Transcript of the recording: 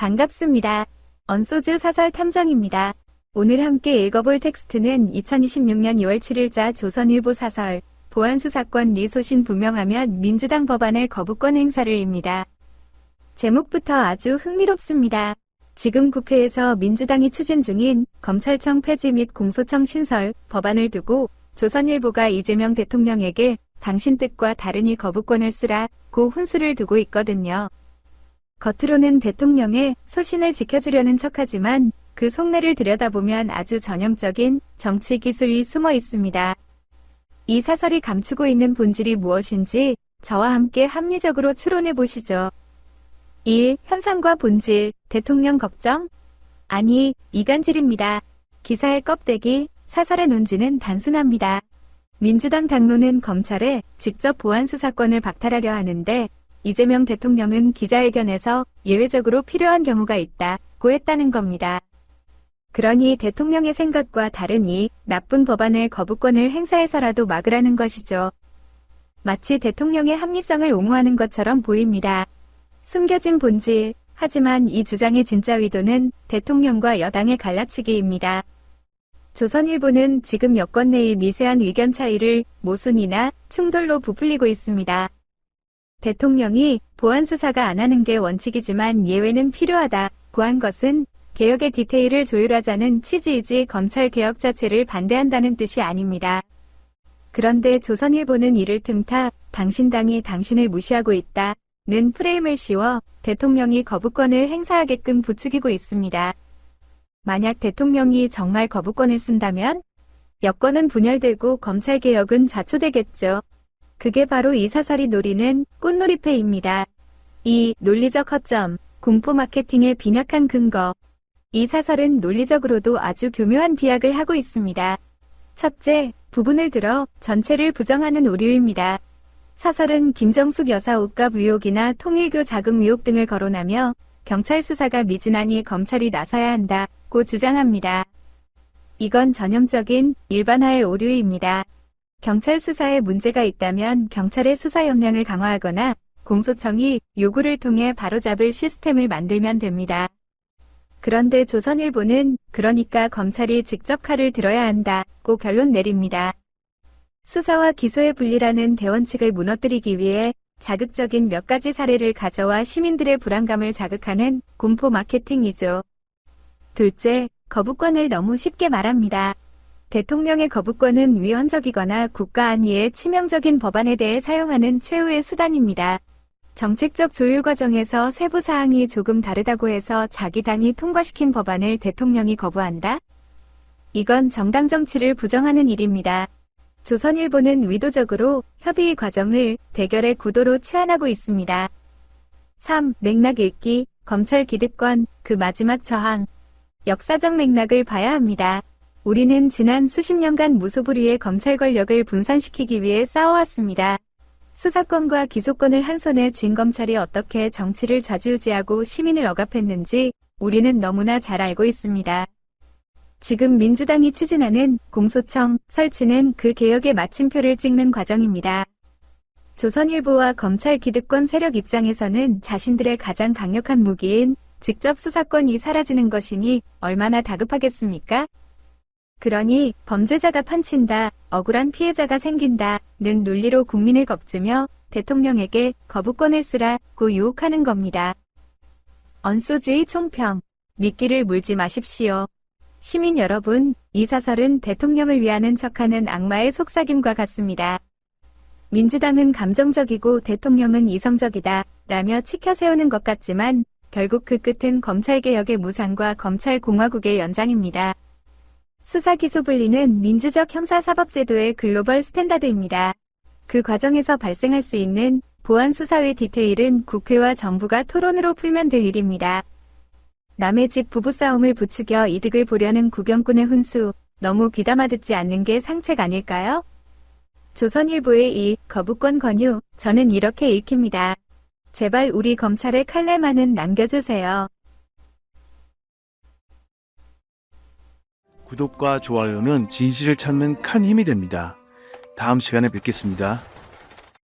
반갑습니다. 언소주 사설 탐정입니다. 오늘 함께 읽어볼 텍스트는 2026년 2월 7일자 조선일보 사설 보안수 사건 리소신 분명하면 민주당 법안의 거부권 행사를입니다. 제목부터 아주 흥미롭습니다. 지금 국회에서 민주당이 추진 중인 검찰청 폐지 및 공소청 신설 법안을 두고 조선일보가 이재명 대통령에게 당신 뜻과 다르니 거부권을 쓰라고 훈수를 두고 있거든요. 겉으로는 대통령의 소신을 지켜주려는 척하지만 그 속내를 들여다보면 아주 전형적인 정치 기술이 숨어 있습니다. 이 사설이 감추고 있는 본질이 무엇인지 저와 함께 합리적으로 추론해 보시죠. 1. 현상과 본질, 대통령 걱정? 아니, 이간질입니다. 기사의 껍데기, 사설의 논지는 단순합니다. 민주당 당론은 검찰에 직접 보안수 사건을 박탈하려 하는데 이재명 대통령은 기자회견에서 예외적으로 필요한 경우가 있다고 했다는 겁니다. 그러니 대통령의 생각과 다르니 나쁜 법안을 거부권을 행사해서라도 막으라는 것이죠. 마치 대통령의 합리성을 옹호하는 것처럼 보입니다. 숨겨진 본질, 하지만 이 주장의 진짜 의도는 대통령과 여당의 갈라치기입니다. 조선일보는 지금 여권 내의 미세한 의견 차이를 모순이나 충돌로 부풀리고 있습니다. 대통령이 보안 수사가 안 하는 게 원칙이지만 예외는 필요하다고 한 것은 개혁의 디테일을 조율하자는 취지이지 검찰 개혁 자체를 반대한다는 뜻이 아닙니다. 그런데 조선일보는 이를 틈타 당신 당이 당신을 무시하고 있다는 프레임을 씌워 대통령이 거부권을 행사하게끔 부추기고 있습니다. 만약 대통령이 정말 거부권을 쓴다면 여권은 분열되고 검찰 개혁은 좌초되겠죠. 그게 바로 이 사설이 노리는 꽃놀이패입니다. 2. 논리적 허점, 공포 마케팅의 빈약한 근거. 이 사설은 논리적으로도 아주 교묘한 비약을 하고 있습니다. 첫째, 부분을 들어 전체를 부정하는 오류입니다. 사설은 김정숙 여사 옷값 의혹이나 통일교 자금 의혹 등을 거론하며 경찰 수사가 미진하니 검찰이 나서야 한다고 주장합니다. 이건 전형적인 일반화의 오류입니다. 경찰 수사에 문제가 있다면 경찰의 수사 역량을 강화하거나 공소청이 요구를 통해 바로잡을 시스템을 만들면 됩니다. 그런데 조선일보는 그러니까 검찰이 직접 칼을 들어야 한다고 결론 내립니다. 수사와 기소의 분리라는 대원칙을 무너뜨리기 위해 자극적인 몇 가지 사례를 가져와 시민들의 불안감을 자극하는 공포 마케팅이죠. 둘째, 거부권을 너무 쉽게 말합니다. 대통령의 거부권은 위헌적이거나 국가 안위에 치명적인 법안에 대해 사용하는 최후의 수단입니다. 정책적 조율 과정에서 세부 사항이 조금 다르다고 해서 자기 당이 통과시킨 법안을 대통령이 거부한다? 이건 정당 정치를 부정하는 일입니다. 조선일보는 의도적으로 협의 과정을 대결의 구도로 치환하고 있습니다. 3. 맥락 읽기, 검찰 기득권, 그 마지막 저항. 역사적 맥락을 봐야 합니다. 우리는 지난 수십 년간 무소불위의 검찰 권력을 분산시키기 위해 싸워왔습니다. 수사권과 기소권을 한 손에 쥔 검찰이 어떻게 정치를 좌지우지하고 시민을 억압했는지 우리는 너무나 잘 알고 있습니다. 지금 민주당이 추진하는 공소청 설치는 그 개혁의 마침표를 찍는 과정입니다. 조선일보와 검찰 기득권 세력 입장에서는 자신들의 가장 강력한 무기인 직접 수사권이 사라지는 것이니 얼마나 다급하겠습니까? 그러니 범죄자가 판친다, 억울한 피해자가 생긴다는 논리로 국민을 겁주며 대통령에게 거부권을 쓰라고 유혹하는 겁니다. 언소주의 총평, 미끼를 물지 마십시오. 시민 여러분, 이 사설은 대통령을 위하는 척하는 악마의 속삭임과 같습니다. 민주당은 감정적이고 대통령은 이성적이다 라며 치켜세우는 것 같지만 결국 그 끝은 검찰개혁의 무산과 검찰공화국의 연장입니다. 수사기소 분리는 민주적 형사사법제도의 글로벌 스탠다드입니다. 그 과정에서 발생할 수 있는 보안수사의 디테일은 국회와 정부가 토론으로 풀면 될 일입니다. 남의 집 부부싸움을 부추겨 이득을 보려는 구경꾼의 훈수, 너무 귀담아 듣지 않는 게 상책 아닐까요? 조선일보의 이 거부권 권유, 저는 이렇게 읽힙니다. 제발 우리 검찰의 칼날만은 남겨주세요. 구독과 좋아요는 진실을 찾는 큰 힘이 됩니다. 다음 시간에 뵙겠습니다.